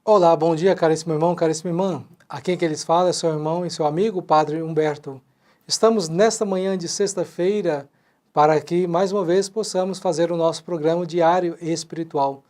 Olá, bom dia, caríssimo irmão, caríssima irmã. Aqui quem lhes fala é seu irmão e seu amigo, o Padre Humberto. Estamos nesta manhã de sexta-feira para que, mais uma vez, possamos fazer o nosso programa diário e espiritual.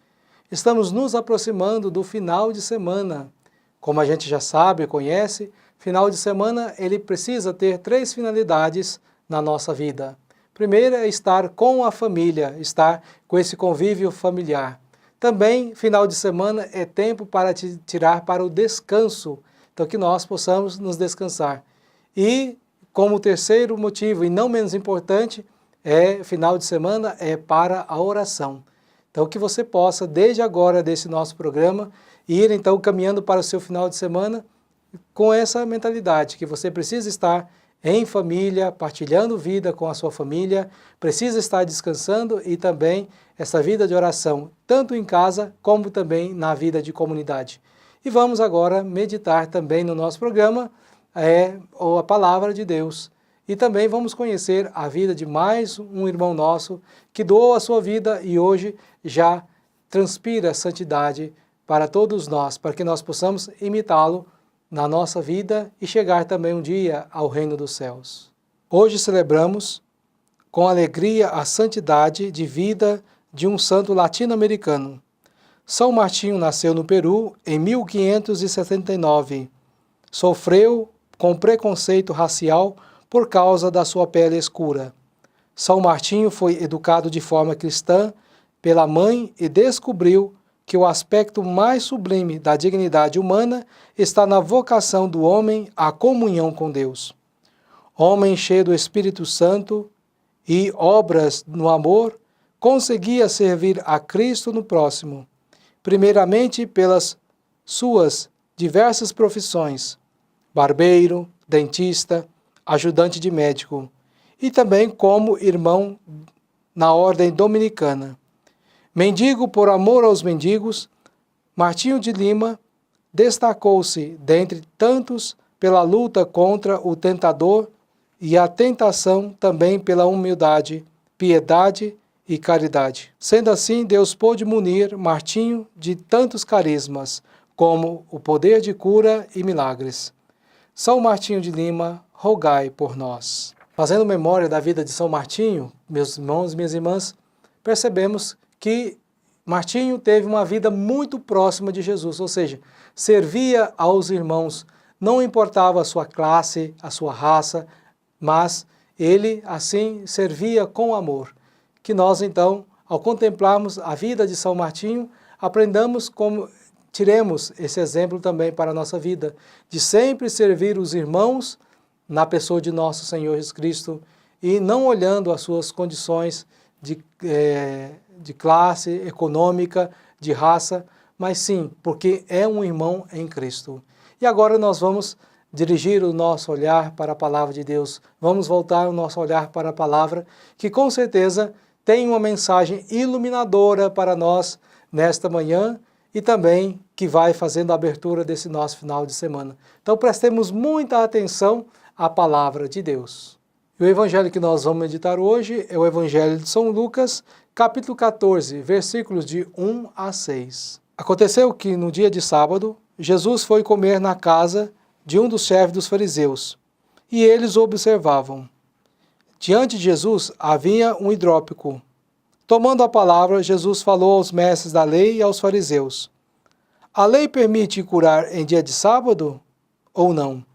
Estamos nos aproximando do final de semana. Como a gente já sabe e conhece, final de semana ele precisa ter três finalidades na nossa vida. Primeiro é estar com a família, estar com esse convívio familiar. Também, final de semana é tempo para te tirar para o descanso, então que nós possamos nos descansar. E, como terceiro motivo, e não menos importante, final de semana é para a oração. Então que você possa, desde agora desse nosso programa, ir então caminhando para o seu final de semana com essa mentalidade, que você precisa estar em família, partilhando vida com a sua família, precisa estar descansando e também essa vida de oração, tanto em casa como também na vida de comunidade. E vamos agora meditar também no nosso programa a palavra de Deus. E também vamos conhecer a vida de mais um irmão nosso que doou a sua vida e hoje já transpira santidade para todos nós, para que nós possamos imitá-lo na nossa vida e chegar também um dia ao reino dos céus. Hoje celebramos com alegria a santidade de vida de um santo latino-americano. São Martinho nasceu no Peru em 1579. Sofreu com preconceito racial por causa da sua pele escura. São Martinho foi educado de forma cristã pela mãe e descobriu que o aspecto mais sublime da dignidade humana está na vocação do homem à comunhão com Deus. Homem cheio do Espírito Santo e obras no amor, conseguia servir a Cristo no próximo, primeiramente pelas suas diversas profissões, barbeiro, dentista, ajudante de médico, e também como irmão na ordem dominicana. Mendigo por amor aos mendigos, Martinho de Lima destacou-se, dentre tantos, pela luta contra o tentador e a tentação também pela humildade, piedade e caridade. Sendo assim, Deus pôde munir Martinho de tantos carismas, como o poder de cura e milagres. São Martinho de Lima, rogai por nós. Fazendo memória da vida de São Martinho, meus irmãos e minhas irmãs, percebemos que Martinho teve uma vida muito próxima de Jesus, ou seja, servia aos irmãos, não importava a sua classe, a sua raça, mas ele assim servia com amor. Que nós então, ao contemplarmos a vida de São Martinho, aprendamos como tiremos esse exemplo também para a nossa vida, de sempre servir os irmãos na pessoa de nosso Senhor Jesus Cristo e não olhando as suas condições de classe econômica, de raça, mas sim, porque é um irmão em Cristo. E agora nós vamos dirigir o nosso olhar para a palavra de Deus, vamos voltar o nosso olhar para a palavra, que com certeza tem uma mensagem iluminadora para nós nesta manhã e também que vai fazendo a abertura desse nosso final de semana. Então prestemos muita atenção à palavra de Deus. E o evangelho que nós vamos meditar hoje é o evangelho de São Lucas, capítulo 14, versículos de 1 a 6. Aconteceu que no dia de sábado, Jesus foi comer na casa de um dos chefes dos fariseus, e eles o observavam. Diante de Jesus havia um hidrópico. Tomando a palavra, Jesus falou aos mestres da lei e aos fariseus: a lei permite curar em dia de sábado ou não?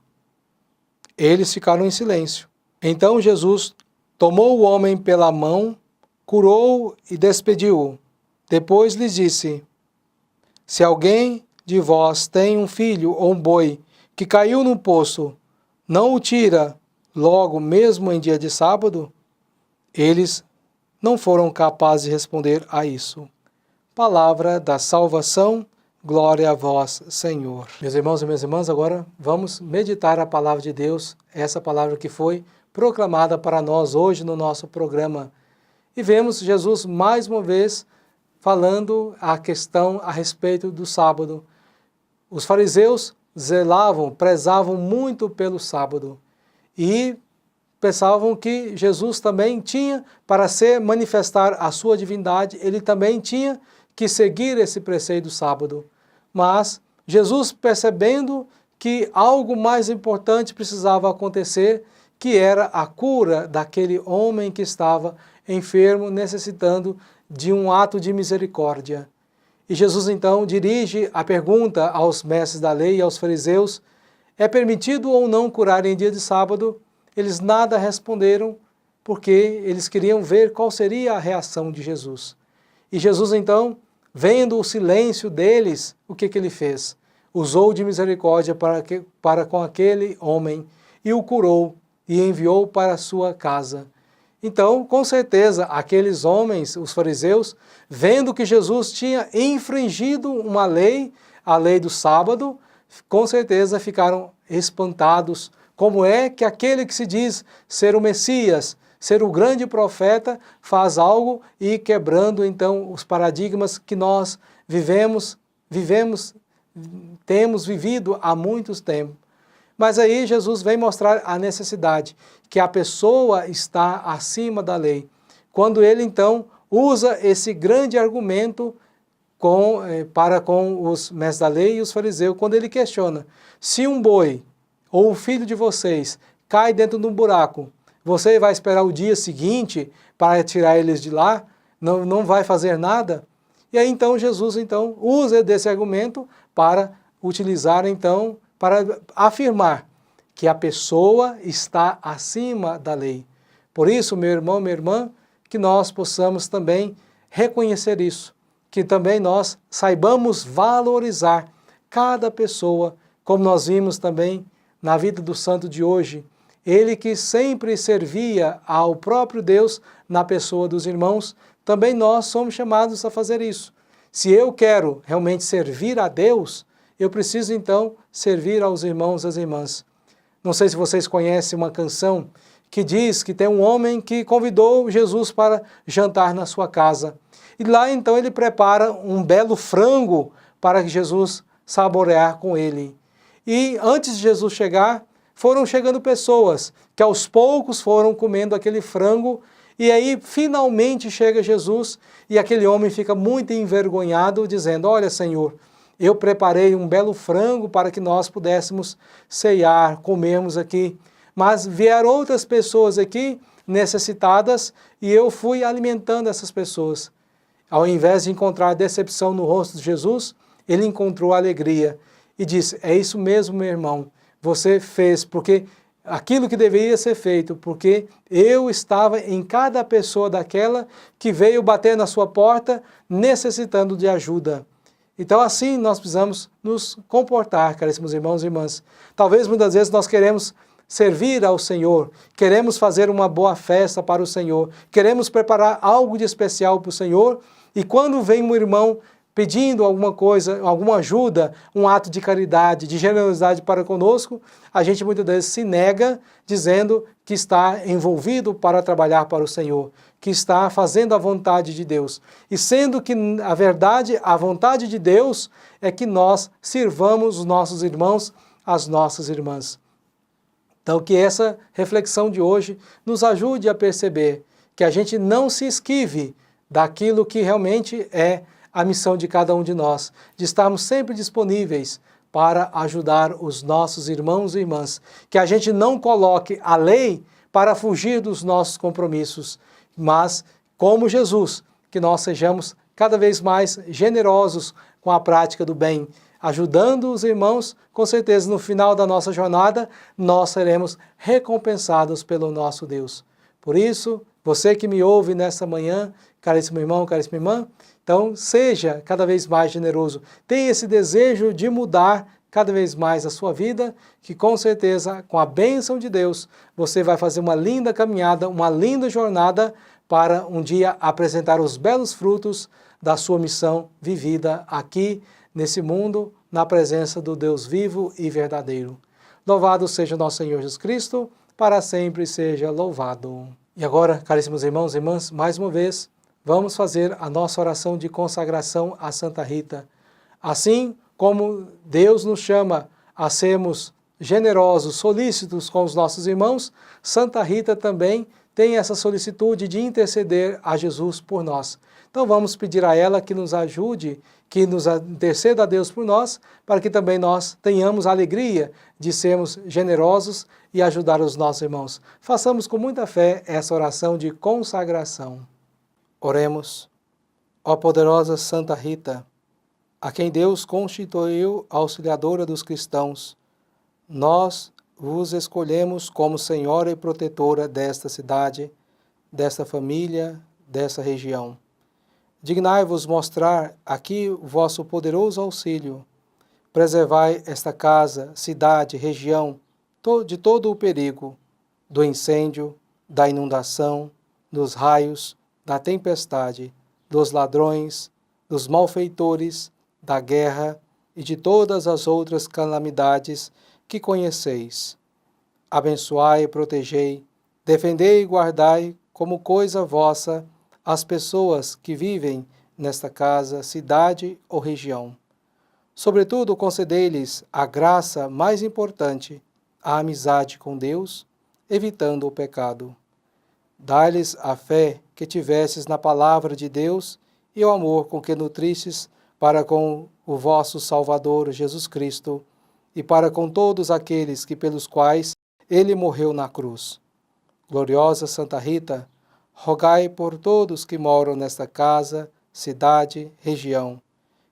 Eles ficaram em silêncio. Então Jesus tomou o homem pela mão, curou-o e despediu-o. Depois lhes disse: se alguém de vós tem um filho ou um boi que caiu num poço, não o tira logo mesmo em dia de sábado? Eles não foram capazes de responder a isso. Palavra da salvação, glória a vós, Senhor. Meus irmãos e minhas irmãs, agora vamos meditar a palavra de Deus, essa palavra que foi proclamada para nós hoje no nosso programa. E vemos Jesus mais uma vez falando a questão a respeito do sábado. Os fariseus zelavam, prezavam muito pelo sábado e pensavam que Jesus também tinha, para manifestar a sua divindade, ele também tinha que seguir esse preceito do sábado. Mas Jesus percebendo que algo mais importante precisava acontecer, que era a cura daquele homem que estava enfermo, necessitando de um ato de misericórdia. E Jesus então dirige a pergunta aos mestres da lei e aos fariseus: é permitido ou não curar em dia de sábado? Eles nada responderam, porque eles queriam ver qual seria a reação de Jesus. E Jesus então, vendo o silêncio deles, o que ele fez? Usou de misericórdia para com aquele homem e o curou e enviou para a sua casa. Então, com certeza, aqueles homens, os fariseus, vendo que Jesus tinha infringido uma lei, a lei do sábado, com certeza ficaram espantados. Como é que aquele que se diz ser o Messias, ser o grande profeta, faz algo e quebrando então os paradigmas que nós temos vivido há muitos tempos. Mas aí Jesus vem mostrar a necessidade, que a pessoa está acima da lei. Quando ele então usa esse grande argumento para com os mestres da lei e os fariseus, quando ele questiona: se um boi ou o filho de vocês cai dentro de um buraco, você vai esperar o dia seguinte para tirar eles de lá? Não vai fazer nada? E aí então Jesus então usa desse argumento para utilizar então, para afirmar que a pessoa está acima da lei. Por isso, meu irmão, minha irmã, que nós possamos também reconhecer isso, que também nós saibamos valorizar cada pessoa, como nós vimos também na vida do santo de hoje, ele que sempre servia ao próprio Deus na pessoa dos irmãos, também nós somos chamados a fazer isso. Se eu quero realmente servir a Deus, eu preciso então servir aos irmãos e às irmãs. Não sei se vocês conhecem uma canção que diz que tem um homem que convidou Jesus para jantar na sua casa. E lá então ele prepara um belo frango para que Jesus saborear com ele. E antes de Jesus chegar, foram chegando pessoas que aos poucos foram comendo aquele frango, e aí finalmente chega Jesus e aquele homem fica muito envergonhado, dizendo: olha, Senhor, eu preparei um belo frango para que nós pudéssemos ceiar, comermos aqui, mas vieram outras pessoas aqui necessitadas e eu fui alimentando essas pessoas. Ao invés de encontrar decepção no rosto de Jesus, ele encontrou alegria e disse: é isso mesmo, meu irmão, você fez porque aquilo que deveria ser feito, porque eu estava em cada pessoa daquela que veio bater na sua porta necessitando de ajuda. Então assim nós precisamos nos comportar, caríssimos irmãos e irmãs. Talvez muitas vezes nós queremos servir ao Senhor, queremos fazer uma boa festa para o Senhor, queremos preparar algo de especial para o Senhor, e quando vem um irmão pedindo alguma coisa, alguma ajuda, um ato de caridade, de generosidade para conosco, a gente muitas vezes se nega, dizendo que está envolvido para trabalhar para o Senhor, que está fazendo a vontade de Deus. E sendo que a verdade, a vontade de Deus é que nós sirvamos os nossos irmãos, as nossas irmãs. Então que essa reflexão de hoje nos ajude a perceber que a gente não se esquive daquilo que realmente é a missão de cada um de nós, de estarmos sempre disponíveis para ajudar os nossos irmãos e irmãs, que a gente não coloque a lei para fugir dos nossos compromissos, mas, como Jesus, que nós sejamos cada vez mais generosos com a prática do bem, ajudando os irmãos. Com certeza no final da nossa jornada nós seremos recompensados pelo nosso Deus. Por isso, você que me ouve nessa manhã, caríssimo irmão, caríssima irmã, então seja cada vez mais generoso, tenha esse desejo de mudar cada vez mais a sua vida, que com certeza, com a bênção de Deus, você vai fazer uma linda caminhada, uma linda jornada para um dia apresentar os belos frutos da sua missão vivida aqui nesse mundo, na presença do Deus vivo e verdadeiro. Louvado seja o nosso Senhor Jesus Cristo, para sempre seja louvado. E agora, caríssimos irmãos e irmãs, mais uma vez, vamos fazer a nossa oração de consagração a Santa Rita. Assim como Deus nos chama a sermos generosos, solícitos com os nossos irmãos, Santa Rita também tem essa solicitude de interceder a Jesus por nós. Então vamos pedir a ela que nos ajude, que nos interceda a Deus por nós, para que também nós tenhamos a alegria de sermos generosos e ajudar os nossos irmãos. Façamos com muita fé essa oração de consagração. Oremos. Ó poderosa Santa Rita, a quem Deus constituiu auxiliadora dos cristãos, nós vos escolhemos como senhora e protetora desta cidade, desta família, desta região. Dignai-vos mostrar aqui o vosso poderoso auxílio. Preservai esta casa, cidade, região, de todo o perigo, do incêndio, da inundação, dos raios, da tempestade, dos ladrões, dos malfeitores, da guerra e de todas as outras calamidades que conheceis. Abençoai e protegei, defendei e guardai como coisa vossa as pessoas que vivem nesta casa, cidade ou região. Sobretudo, concedei-lhes a graça mais importante, a amizade com Deus, evitando o pecado. Dai-lhes a fé que tivestes na palavra de Deus e o amor com que nutristes para com o vosso Salvador Jesus Cristo e para com todos aqueles que pelos quais ele morreu na cruz. Gloriosa Santa Rita, rogai por todos que moram nesta casa, cidade, região,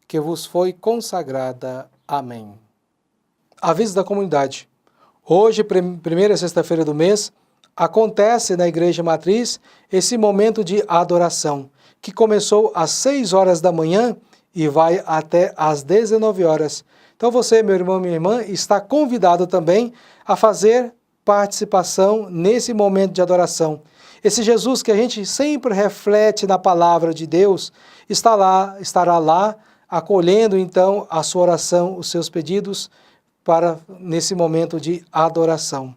que vos foi consagrada. Amém. Aviso da comunidade. Hoje, primeira sexta-feira do mês, acontece na Igreja Matriz esse momento de adoração, que começou às 6 horas da manhã e vai até às 19 horas. Então você, meu irmão, minha irmã, está convidado também a fazer participação nesse momento de adoração. Esse Jesus que a gente sempre reflete na palavra de Deus, estará lá, acolhendo então a sua oração, os seus pedidos, para nesse momento de adoração.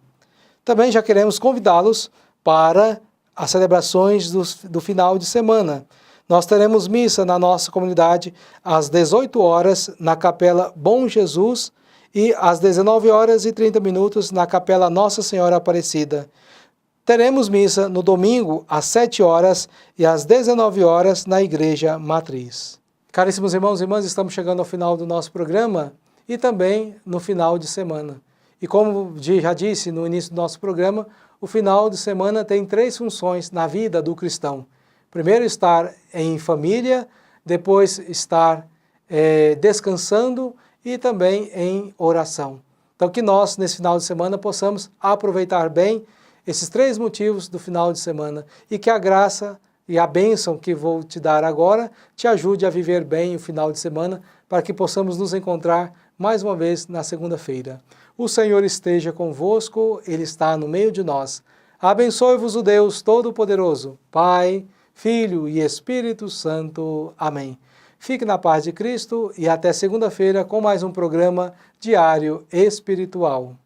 Também já queremos convidá-los para as celebrações do final de semana. Nós teremos missa na nossa comunidade às 18 horas na Capela Bom Jesus e às 19 horas e 30 minutos na Capela Nossa Senhora Aparecida. Teremos missa no domingo às 7 horas e às 19 horas na Igreja Matriz. Caríssimos irmãos e irmãs, estamos chegando ao final do nosso programa e também no final de semana. E como já disse no início do nosso programa, o final de semana tem 3 funções na vida do cristão. Primeiro, estar em família, depois estar descansando e também em oração. Então que nós, nesse final de semana, possamos aproveitar bem esses 3 motivos do final de semana e que a graça e a bênção que vou te dar agora te ajude a viver bem o final de semana para que possamos nos encontrar mais uma vez na segunda-feira. O Senhor esteja convosco, Ele está no meio de nós. Abençoe-vos o Deus Todo-Poderoso, Pai, Filho e Espírito Santo. Amém. Fique na paz de Cristo e até segunda-feira com mais um programa diário espiritual.